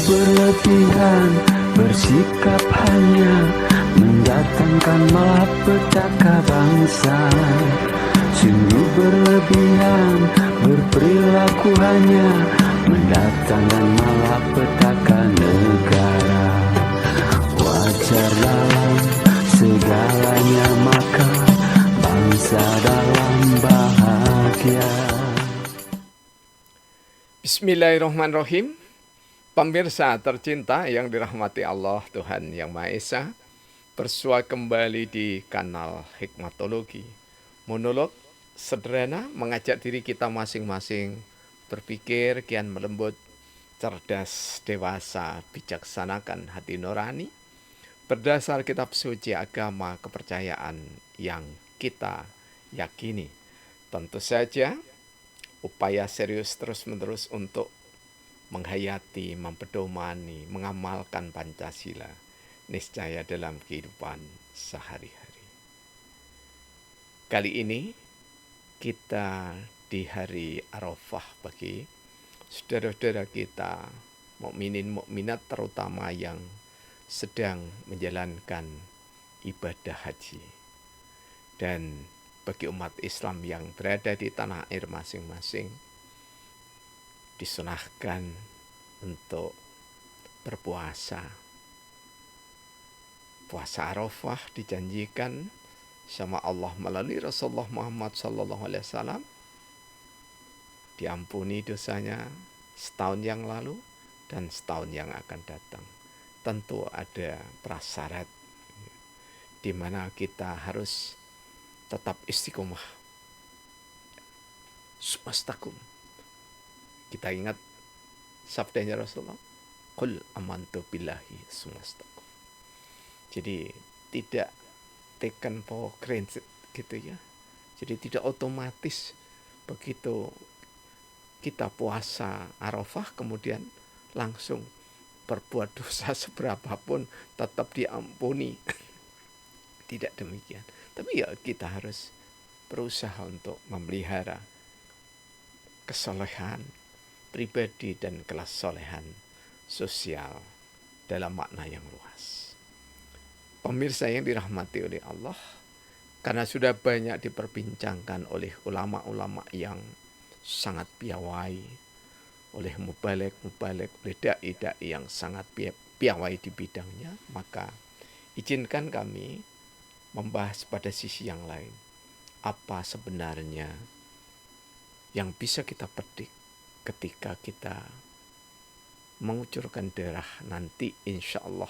berlebihan, bersikap hanya mendatangkan malapetaka bangsa. Sungguh berlebihan, berperilaku hanya mendatangkan malapetaka negara. Wajar dalam segalanya, maka bangsa dalam bahagia. Bismillahirrahmanirrahim. Pemirsa tercinta yang dirahmati Allah Tuhan Yang Maha Esa, bersua kembali di kanal Hikmatologi. Monolog sederhana mengajak diri kita masing-masing berpikir kian melembut, cerdas, dewasa, bijaksanakan hati nurani, berdasar kitab suci agama kepercayaan yang kita yakini. Tentu saja upaya serius terus-menerus untuk menghayati, mempedomani, mengamalkan Pancasila niscaya dalam kehidupan sehari-hari. Kali ini kita di hari Arafah bagi saudara-saudara kita, mukminin mukminat terutama yang sedang menjalankan ibadah haji. Dan bagi umat Islam yang berada di tanah air masing-masing, disunahkan untuk berpuasa. Puasa Arafah dijanjikan sama Allah melalui Rasulullah Muhammad SAW diampuni dosanya setahun yang lalu dan setahun yang akan datang. Tentu ada prasyarat di mana kita harus tetap istiqomah. Sumastakum. Kita ingat sabdanya Rasulullah, qul amantu billahi sumastakum. Jadi tidak taken for granted gitu ya. Jadi tidak otomatis begitu kita puasa Arafah kemudian langsung berbuat dosa seberapapun tetap diampuni. Tidak demikian. Tapi ya kita harus berusaha untuk memelihara kesolehan pribadi dan kesolehan sosial dalam makna yang luas. Pemirsa yang dirahmati oleh Allah, karena sudah banyak diperbincangkan oleh ulama-ulama yang sangat piawai, oleh mubalek, oleh dai-dai yang sangat piawai di bidangnya, maka izinkan kami membahas pada sisi yang lain. Apa sebenarnya yang bisa kita petik ketika kita mengucurkan darah nanti insya Allah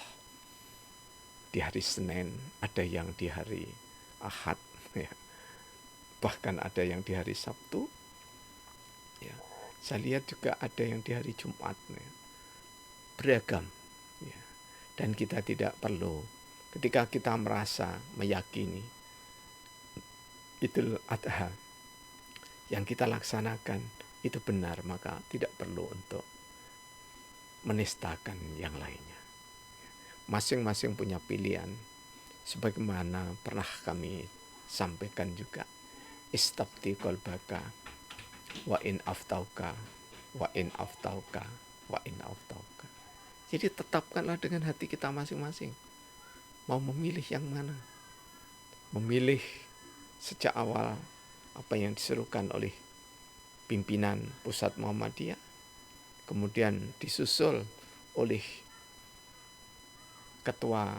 di hari Senin, ada yang di hari Ahad, ya. Bahkan ada yang di hari Sabtu, ya. Saya lihat juga ada yang di hari Jumat, ya. Beragam, ya. Dan kita tidak perlu ketika kita merasa meyakini Idul Adha yang kita laksanakan itu benar, maka tidak perlu untuk menistakan yang lainnya. Masing-masing punya pilihan. Sebagaimana pernah kami sampaikan juga, istabti qalbaka wa in aftauka wa in aftauka wa in aftauka. Jadi tetapkanlah dengan hati kita masing-masing. Mau memilih yang mana? Memilih sejak awal apa yang diserukan oleh pimpinan pusat Muhammadiyah, kemudian disusul oleh ketua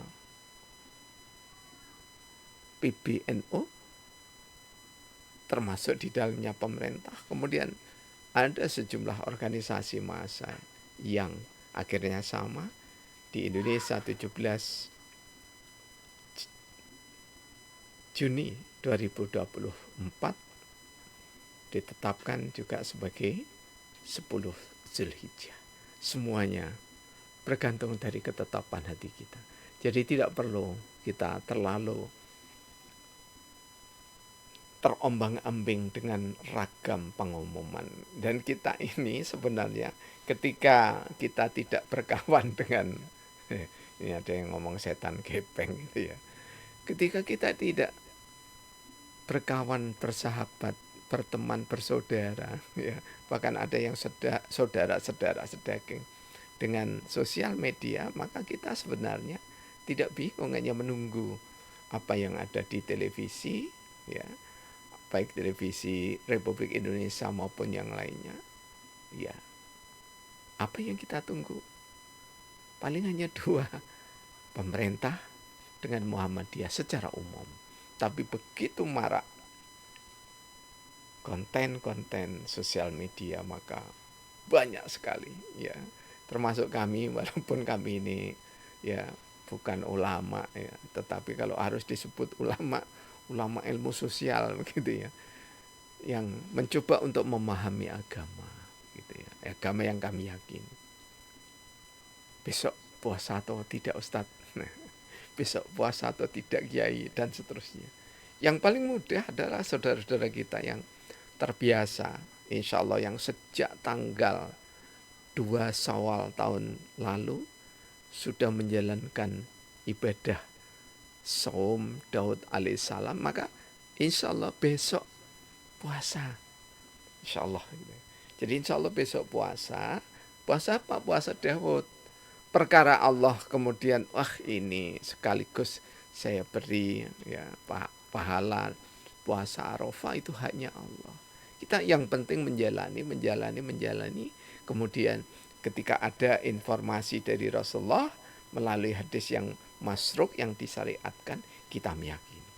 PBNU, termasuk di dalamnya pemerintah, kemudian ada sejumlah organisasi massa yang akhirnya sama. Di Indonesia 17 Juni 2024 ditetapkan juga sebagai 10 Zulhijjah. Semuanya bergantung dari ketetapan hati kita. Jadi tidak perlu kita terlalu terombang-ambing dengan ragam pengumuman. Dan kita ini sebenarnya ketika kita tidak berkawan dengan ini ada yang ngomong setan gepeng gitu ya. Ketika kita tidak berkawan, bersahabat, berteman, bersaudara, ya, bahkan ada yang saudara sedaging, dengan sosial media, maka kita sebenarnya tidak bingung, hanya menunggu apa yang ada di televisi, ya, baik televisi Republik Indonesia maupun yang lainnya. Ya, apa yang kita tunggu? Paling hanya dua, pemerintah dengan Muhammadiyah secara umum. Tapi begitu marak konten-konten sosial media, maka banyak sekali, ya, termasuk kami, walaupun kami ini ya bukan ulama, ya, tetapi kalau harus disebut ulama, ulama ilmu sosial gitu ya, yang mencoba untuk memahami agama gitu ya, agama yang kami yakini. Besok puasa atau tidak Ustadz, besok puasa atau tidak Kiai, dan seterusnya. Yang paling mudah adalah saudara-saudara kita yang terbiasa, insya Allah, yang sejak tanggal 2 Syawal tahun lalu sudah menjalankan ibadah saum Daud alaihissalam, maka insya Allah besok puasa, insya Allah. Jadi insya Allah besok puasa. Puasa apa? Puasa Daud. Perkara Allah kemudian, wah ini sekaligus saya beri ya pahala puasa Arafah, itu haknya Allah. Kita yang penting menjalani. Kemudian ketika ada informasi dari Rasulullah melalui hadis yang masruk, yang disyariatkan, kita meyakini.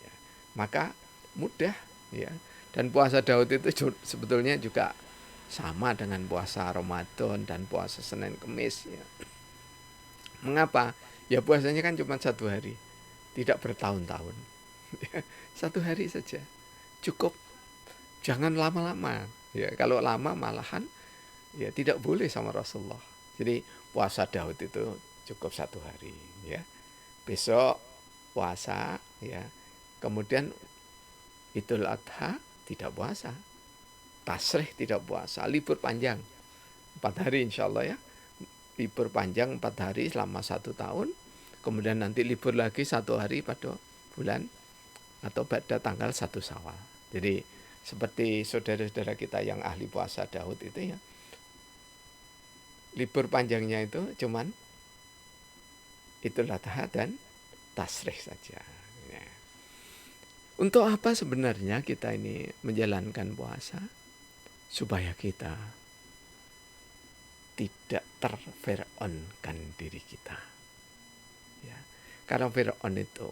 Ya, maka mudah, ya. Dan puasa Daud itu sebetulnya juga sama dengan puasa Ramadan dan puasa Senin Kemis, ya. Mengapa? Ya puasanya kan cuma 1 hari, tidak bertahun-tahun. 1 hari saja cukup, jangan lama-lama. Ya, kalau lama malahan ya tidak boleh sama Rasulullah. Jadi puasa Daud itu cukup 1 hari, ya. Besok puasa, ya. Kemudian Idul Adha tidak puasa, Tasrih tidak puasa, libur panjang 4 hari insya Allah, ya. Libur panjang 4 hari selama 1 tahun. Kemudian nanti libur lagi 1 hari pada bulan atau pada tanggal 1 Syawal. Jadi seperti saudara-saudara kita yang ahli puasa Daud itu, ya, libur panjangnya itu cuman Idul Adha dan Tasrih saja. Ya. Untuk apa sebenarnya kita ini menjalankan puasa? Supaya kita tidak terfir'aunkan diri kita. Ya. Karena Fir'aun itu,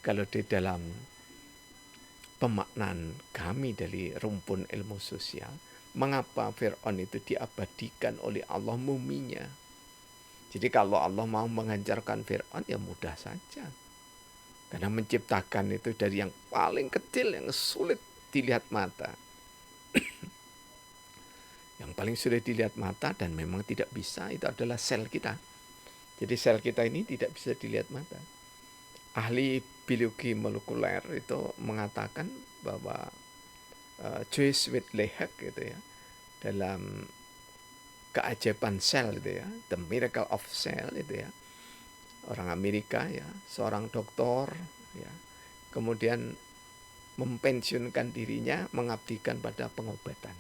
kalau di dalam pemaknaan kami dari rumpun ilmu sosial, mengapa Fir'aun itu diabadikan oleh Allah muminya? Jadi kalau Allah mau menghancurkan Fir'aun, ya mudah saja. Karena menciptakan itu dari yang paling kecil, yang sulit dilihat mata. Yang paling sulit dilihat mata dan memang tidak bisa, itu adalah sel kita. Jadi sel kita ini tidak bisa dilihat mata. Ahli biologi molekuler itu mengatakan bahwa Joyce Whitley-Hack gitu ya, dalam keajaiban sel itu ya, The Miracle of Cell itu ya, orang Amerika ya, seorang doktor ya, kemudian mempensiunkan dirinya, mengabdikan pada pengobatan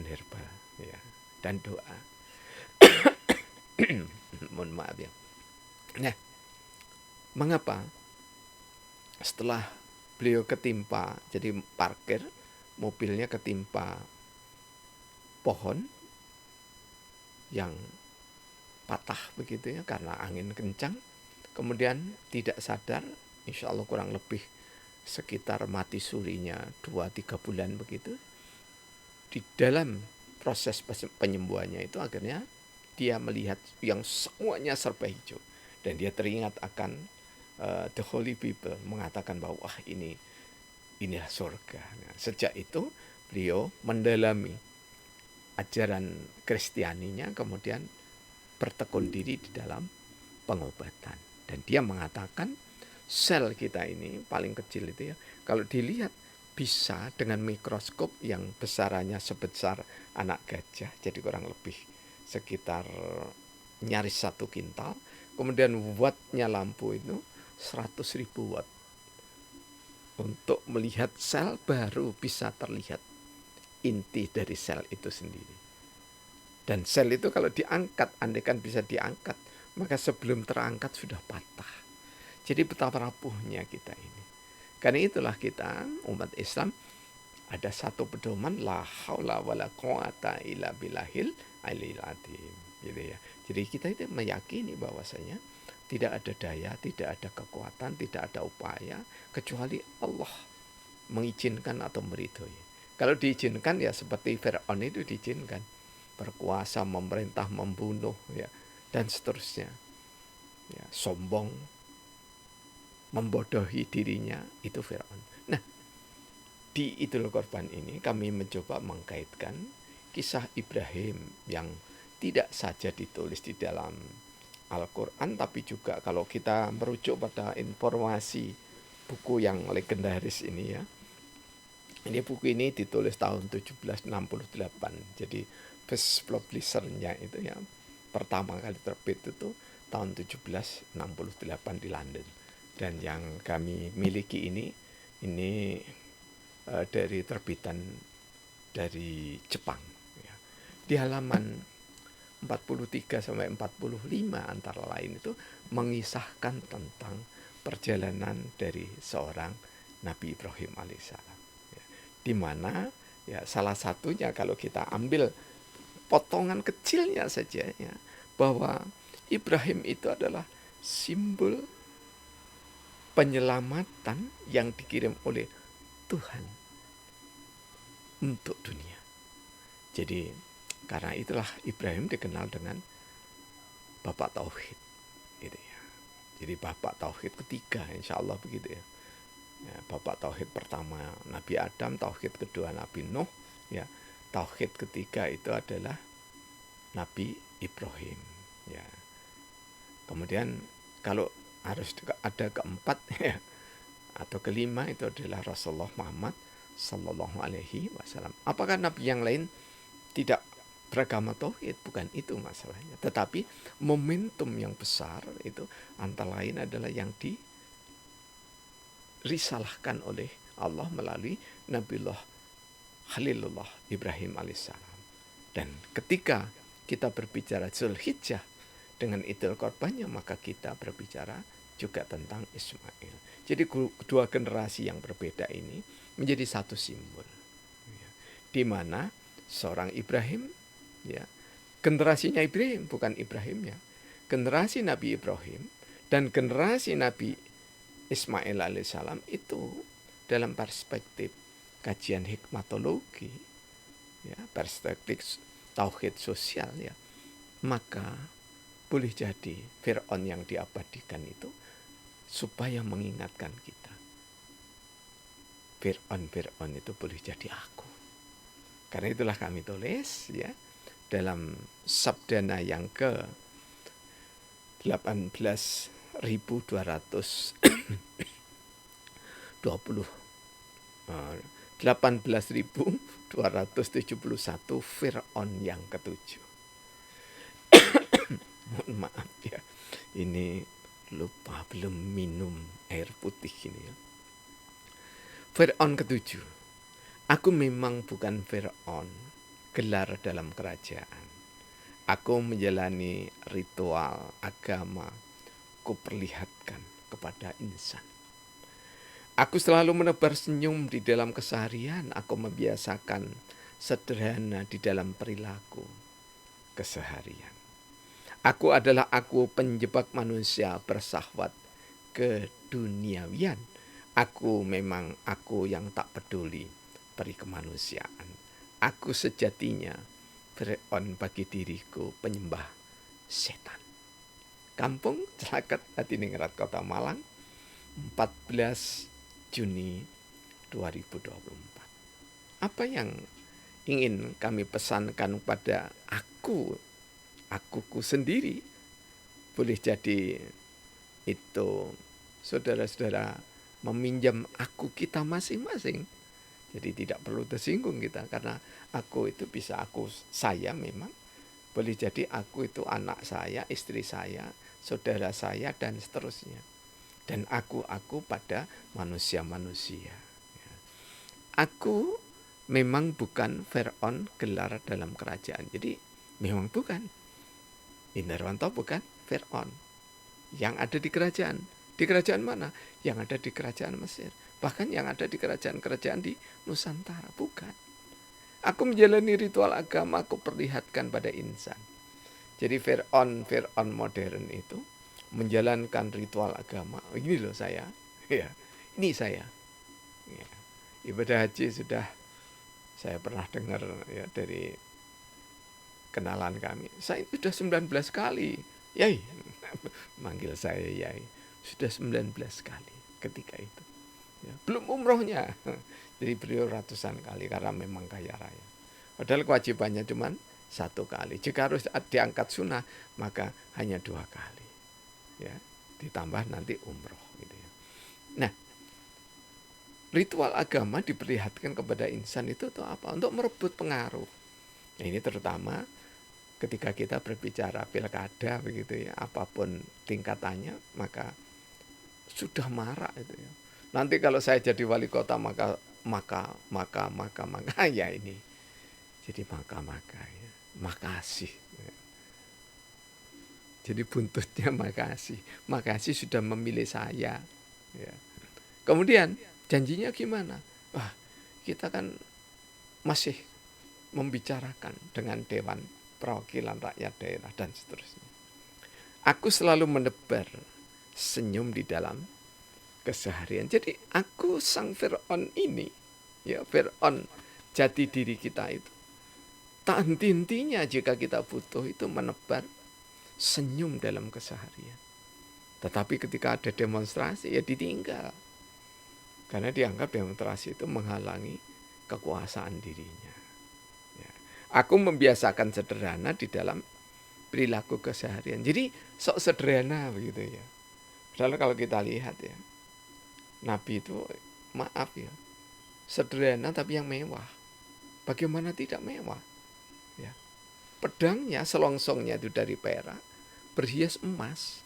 herbal, ya, dan doa. Mohon maaf ya. Nah, mengapa setelah beliau ketimpa, jadi parkir mobilnya ketimpa pohon yang patah begitu ya, karena angin kencang, kemudian tidak sadar, insya Allah kurang lebih sekitar mati surinya 2-3 bulan begitu. Di dalam proses penyembuhannya itu akhirnya dia melihat yang semuanya serba hijau, dan dia teringat akan the Holy Bible mengatakan bahwa wah inilah surga. Nah, sejak itu beliau mendalami ajaran Kristianinya, kemudian bertekun diri di dalam pengobatan, dan dia mengatakan sel kita ini paling kecil itu ya, kalau dilihat bisa dengan mikroskop yang besarannya sebesar anak gajah, jadi kurang lebih sekitar nyaris 1 kintal. Kemudian wattnya lampu itu 100.000 watt. Untuk melihat sel baru bisa terlihat inti dari sel itu sendiri. Dan sel itu kalau diangkat, andaikan bisa diangkat, maka sebelum terangkat sudah patah. Jadi betapa rapuhnya kita ini. Karena itulah kita umat Islam ada satu pedoman, la haula wala quwata illa billahil aliyil azim, gitu ya. Jadi kita itu meyakini bahwasanya tidak ada daya, tidak ada kekuatan, tidak ada upaya kecuali Allah mengizinkan atau meridhoi. Kalau diizinkan ya seperti Fir'aun itu diizinkan, berkuasa, memerintah, membunuh, ya, dan seterusnya. Ya, sombong, membodohi dirinya, itu Fir'aun. Nah, di Idul Kurban ini kami mencoba mengkaitkan kisah Ibrahim yang tidak saja ditulis di dalam Al-Quran, tapi juga kalau kita merujuk pada informasi buku yang legendaris ini ya. Ini buku ini ditulis tahun 1768. Jadi first publisher-nya itu ya, pertama kali terbit itu tahun 1768 di London. Dan yang kami miliki ini dari terbitan dari Jepang ya. Di halaman 43 sampai 45 antara lain itu mengisahkan tentang perjalanan dari seorang Nabi Ibrahim alaihissalam ya. Di mana ya salah satunya kalau kita ambil potongan kecilnya saja ya, bahwa Ibrahim itu adalah simbol penyelamatan yang dikirim oleh Tuhan untuk dunia. Jadi karena itulah Ibrahim dikenal dengan Bapak Tauhid, gitu ya. Jadi Bapak Tauhid ketiga, insya Allah begitu ya. Ya, Bapak Tauhid pertama Nabi Adam, Tauhid kedua Nabi Nuh, ya. Tauhid ketiga itu adalah Nabi Ibrahim, ya. Kemudian kalau harus ada keempat ya, atau kelima itu adalah Rasulullah Muhammad Sallallahu Alaihi Wasallam. Apakah Nabi yang lain tidak beragama tauhid? Bukan itu masalahnya. Tetapi momentum yang besar itu antara lain adalah yang dirisalahkan oleh Allah melalui Nabiullah Khalilullah Ibrahim alaihissalam. Dan ketika kita berbicara Zulhijjah dengan Idul Kurbannya, maka kita berbicara juga tentang Ismail. Jadi kedua generasi yang berbeda ini menjadi satu simbol, ya, di mana seorang Ibrahim, ya, generasinya Ibrahim bukan Ibrahimnya, generasi Nabi Ibrahim dan generasi Nabi Ismail alaihissalam itu dalam perspektif kajian hikmatologi, ya, perspektif tauhid sosial, ya, maka boleh jadi Fir'aun yang diabadikan itu supaya mengingatkan kita. Fir'aun itu boleh jadi aku. Karena itulah kami tulis ya dalam Sabdana yang ke 18.271 Fir'aun yang ketujuh. Mohon maaf ya, ini lupa belum minum air putih ini ya. Fir'aun ketujuh. Aku memang bukan Fir'aun, gelar dalam kerajaan. Aku menjalani ritual agama, kuperlihatkan kepada insan. Aku selalu menebar senyum di dalam keseharian. Aku membiasakan sederhana di dalam perilaku keseharian. Aku adalah aku penjebak manusia bersahwat keduniawian. Aku memang aku yang tak peduli peri kemanusiaan. Aku sejatinya Fir'aun bagi diriku penyembah setan. Kampung Celaket Hadiningrat Kota Malang 14 Juni 2024. Apa yang ingin kami pesankan pada akuku sendiri? Boleh jadi itu saudara-saudara meminjam aku kita masing-masing. Jadi tidak perlu tersinggung kita, karena aku itu bisa aku saya memang. Boleh jadi aku itu anak saya, istri saya, saudara saya, dan seterusnya. Dan aku pada manusia-manusia. Aku memang bukan Fir'aun gelar dalam kerajaan. Jadi Memang bukan. Indarwanto bukan Fir'aun yang ada di kerajaan. Di kerajaan mana? Yang ada di kerajaan Mesir. Bahkan yang ada di kerajaan-kerajaan di Nusantara. Bukan. Aku menjalani ritual agama, aku perlihatkan pada insan. Jadi Fir'aun modern itu menjalankan ritual agama. Ini loh saya. Ya, ini saya. Ya. Ibadah haji sudah saya pernah dengar ya dari kenalan kami. Saya sudah 19 kali. Yai, manggil saya Yai. Sudah 19 kali ketika itu. Ya, belum umrohnya. Jadi beliau ratusan kali karena memang kaya raya. Padahal kewajibannya cuma 1 kali. Jika harus diangkat sunnah, maka hanya 2 kali. Ya, ditambah nanti umroh gitu ya. Nah, ritual agama diperlihatkan kepada insan itu untuk apa? Untuk merebut pengaruh. Nah, ini terutama ketika kita berbicara pilkada begitu ya, apapun tingkatannya, maka sudah marak itu ya. Nanti kalau saya jadi wali kota maka ya ini. Jadi maka ya. Makasih. Ya. Jadi buntutnya makasih. Makasih sudah memilih saya. Ya. Kemudian janjinya gimana? Wah, kita kan masih membicarakan dengan Dewan Perwakilan Rakyat Daerah dan seterusnya. Aku selalu menebar senyum di dalam keseharian. Jadi aku sang Fir'aun ini, ya Fir'aun jati diri kita itu, tak henti-hentinya jika kita butuh itu menebar senyum dalam keseharian. Tetapi ketika ada demonstrasi ya ditinggal. Karena dianggap demonstrasi itu menghalangi kekuasaan dirinya. Ya. Aku membiasakan sederhana di dalam perilaku keseharian. Jadi sok sederhana begitu ya. Padahal kalau kita lihat ya, Nabi itu maaf ya, sederhana tapi yang mewah. Bagaimana tidak mewah? Ya. Pedangnya, selongsongnya itu dari perak, berhias emas.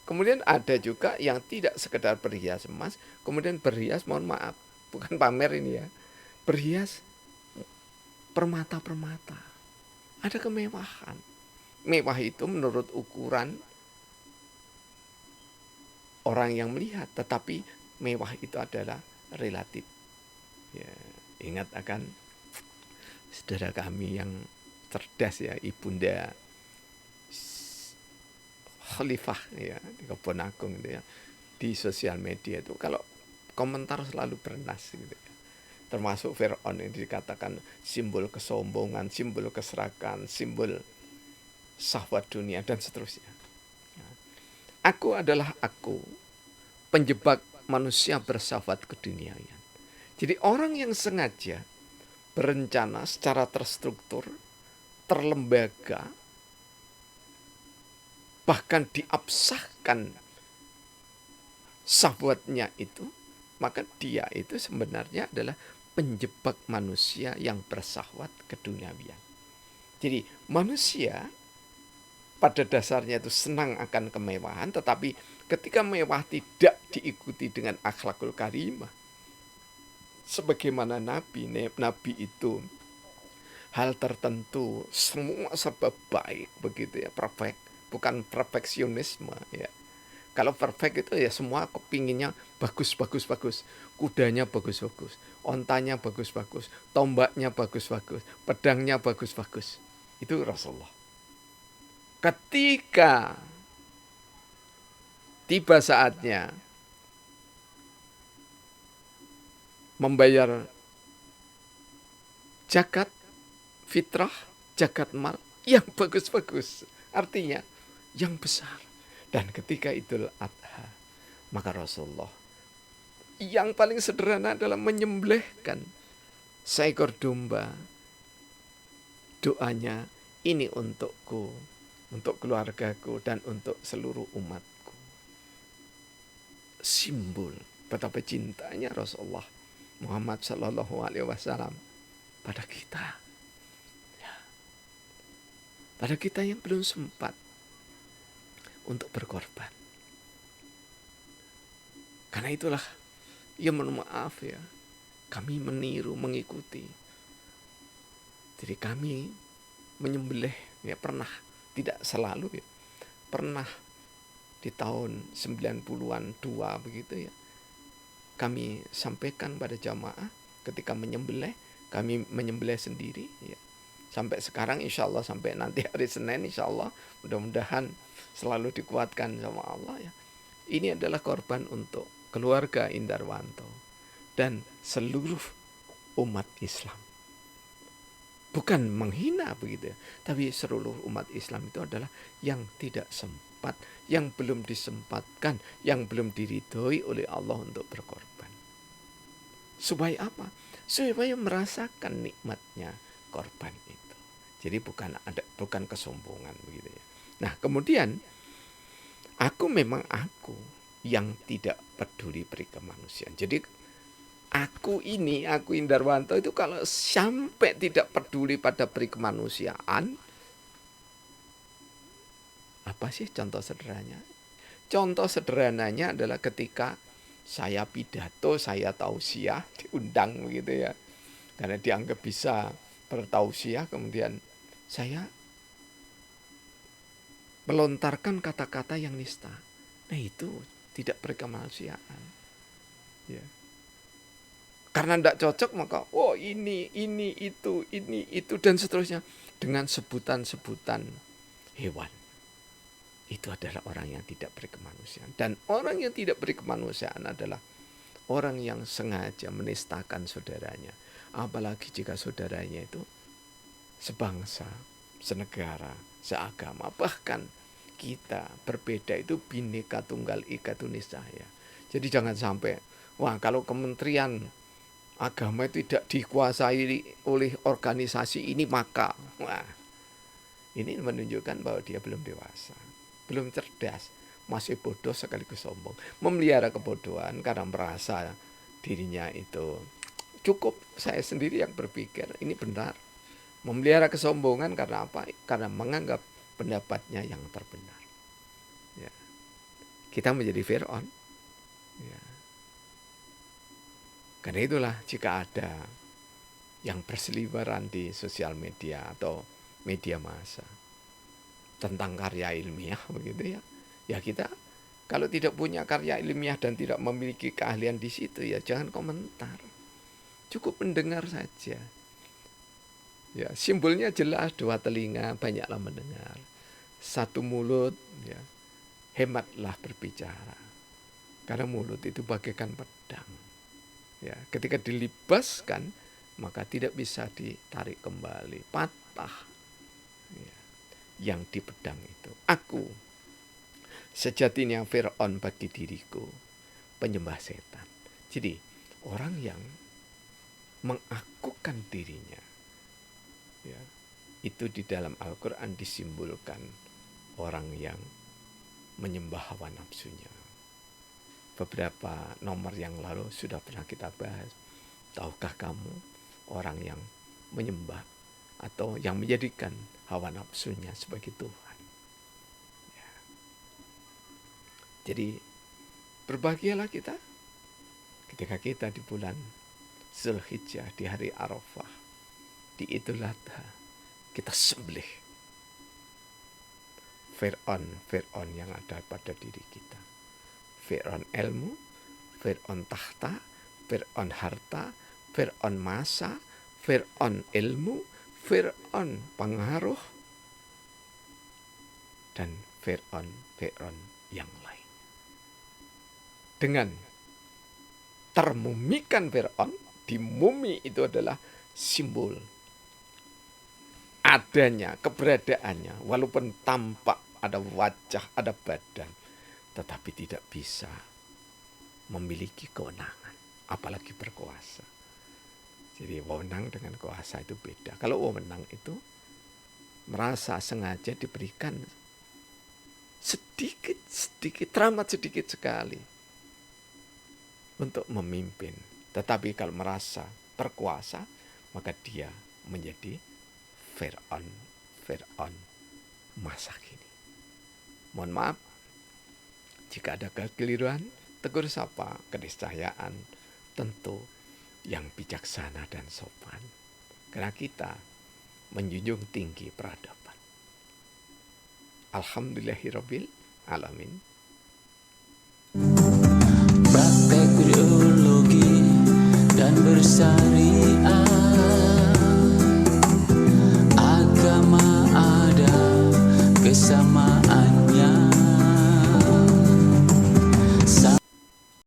Kemudian ada juga yang tidak sekedar berhias emas, kemudian berhias, mohon maaf, bukan pamer ini ya, berhias permata-permata. Ada kemewahan. Mewah itu menurut ukuran orang yang melihat, tetapi mewah itu adalah relatif. Ya, ingat akan saudara kami yang cerdas ya, Ibunda Khalifah ya di Kebon Agung itu ya, di sosial media itu kalau komentar selalu bernas gitu ya. Termasuk Fir'aun yang dikatakan simbol kesombongan, simbol keserakan, simbol syahwat dunia dan seterusnya. Aku adalah aku, penjebak manusia bersyahwat keduniaan. Jadi orang yang sengaja berencana secara terstruktur, terlembaga, bahkan diabsahkan syahwatnya itu, maka dia itu sebenarnya adalah penjebak manusia yang bersyahwat keduniawian. Jadi manusia pada dasarnya itu senang akan kemewahan, tetapi ketika mewah tidak diikuti dengan akhlakul karimah, sebagaimana Nabi itu hal tertentu semua serba baik begitu ya, perfect, bukan perfeksionisme ya. Kalau perfect itu ya semua kepinginnya bagus, kudanya bagus, ontanya bagus, tombaknya bagus, pedangnya bagus. Itu Rasulullah. Ketika tiba saatnya membayar zakat fitrah, zakat mal yang bagus, artinya yang besar. Dan ketika Idul Adha, maka Rasulullah yang paling sederhana adalah menyembelihkan seekor domba. Doanya, ini untukku, untuk keluargaku, dan untuk seluruh umatku. Simbol betapa cintanya Rasulullah Muhammad SAW pada kita. Ya. Pada kita yang belum sempat untuk berkorban. Karena itulah, ya mohon maaf ya, kami meniru, mengikuti. Jadi kami menyembelih, ya pernah, tidak selalu ya, pernah di tahun 90-an 2 begitu ya, kami sampaikan pada jamaah ketika menyembelih, kami menyembelih sendiri ya. Sampai sekarang insya Allah, sampai nanti hari Senin insya Allah, mudah-mudahan selalu dikuatkan sama Allah ya. Ini adalah korban untuk keluarga Indarwanto dan seluruh umat Islam. Bukan menghina begitu ya, tapi seluruh umat Islam itu adalah yang tidak sempat, yang belum disempatkan, yang belum diridhoi oleh Allah untuk berkorban. Supaya apa? Supaya merasakan nikmatnya korban itu. Jadi bukan kesombongan begitu ya. Nah, kemudian aku memang aku yang tidak peduli peri kemanusiaan. Jadi aku Indarwanto itu kalau sampai tidak peduli pada peri kemanusiaan, apa sih contoh sederhananya? Contoh sederhananya adalah ketika saya pidato, saya tausiah, diundang begitu ya. Karena dianggap bisa bertausiah, kemudian saya melontarkan kata-kata yang nista. Nah, itu tidak berkemanusiaan. Ya. Karena tidak cocok maka ini itu dan seterusnya dengan sebutan-sebutan hewan. Itu adalah orang yang tidak berkemanusiaan. Dan orang yang tidak berkemanusiaan adalah orang yang sengaja menistakan saudaranya. Apalagi jika saudaranya itu sebangsa, senegara, seagama. Bahkan kita berbeda itu Bhinneka Tunggal Ika itu niscaya. Jadi jangan sampai, kalau Kementerian Agama itu tidak dikuasai oleh organisasi ini maka, ini menunjukkan bahwa dia belum dewasa, belum cerdas, masih bodoh sekaligus sombong. Memelihara kebodohan karena merasa dirinya itu cukup, saya sendiri yang berpikir ini benar. Memelihara kesombongan karena apa? Karena menganggap pendapatnya yang terbenar. Ya. Kita menjadi Fir'aun. Ya. Karena itulah jika ada yang berseliweran di sosial media atau media massa tentang karya ilmiah begitu ya. Ya kita kalau tidak punya karya ilmiah dan tidak memiliki keahlian di situ ya jangan komentar. Cukup mendengar saja. Ya, simbolnya jelas, 2 telinga banyaklah mendengar. 1 mulut ya. Hematlah berbicara. Karena mulut itu bagaikan pedang. Ya, ketika dilibaskan maka tidak bisa ditarik kembali, patah. Ya, yang di pedang itu. Aku sejatinya Fir'aun bagi diriku, penyembah setan. Jadi orang yang mengakukan dirinya, ya, itu di dalam Al-Quran disimbolkan orang yang menyembah hawa nafsunya. Beberapa nomor yang lalu sudah pernah kita bahas. Tahukah kamu orang yang menyembah atau yang menjadikan hawa nafsunya sebagai Tuhan? Ya. Jadi berbahagialah kita ketika kita di bulan Zulhijjah, di hari Arafah, di Idul Adha, kita sembelih Fir'aun yang ada pada diri kita. Fir'aun ilmu, Fir'aun tahta, Fir'aun harta, Fir'aun masa, Fir'aun ilmu, Fir'aun pengaruh, dan Fir'aun yang lain. Dengan termumikan Fir'aun, di mumi itu adalah simbol adanya, keberadaannya, walaupun tampak ada wajah, ada badan, tetapi tidak bisa memiliki kewenangan, apalagi berkuasa. Jadi wewenang dengan kuasa itu beda. Kalau wewenang itu merasa sengaja diberikan sedikit, teramat sedikit sekali untuk memimpin. Tetapi kalau merasa berkuasa, maka dia menjadi Fir'aun masa kini. Mohon maaf jika ada kekeliruan, tegur sapa, keniscayaan tentu yang bijaksana dan sopan. Karena kita menjunjung tinggi peradaban. Alhamdulillahirabbil alamin. Praktek biologi dan bersyariah, agama ada kesamaan.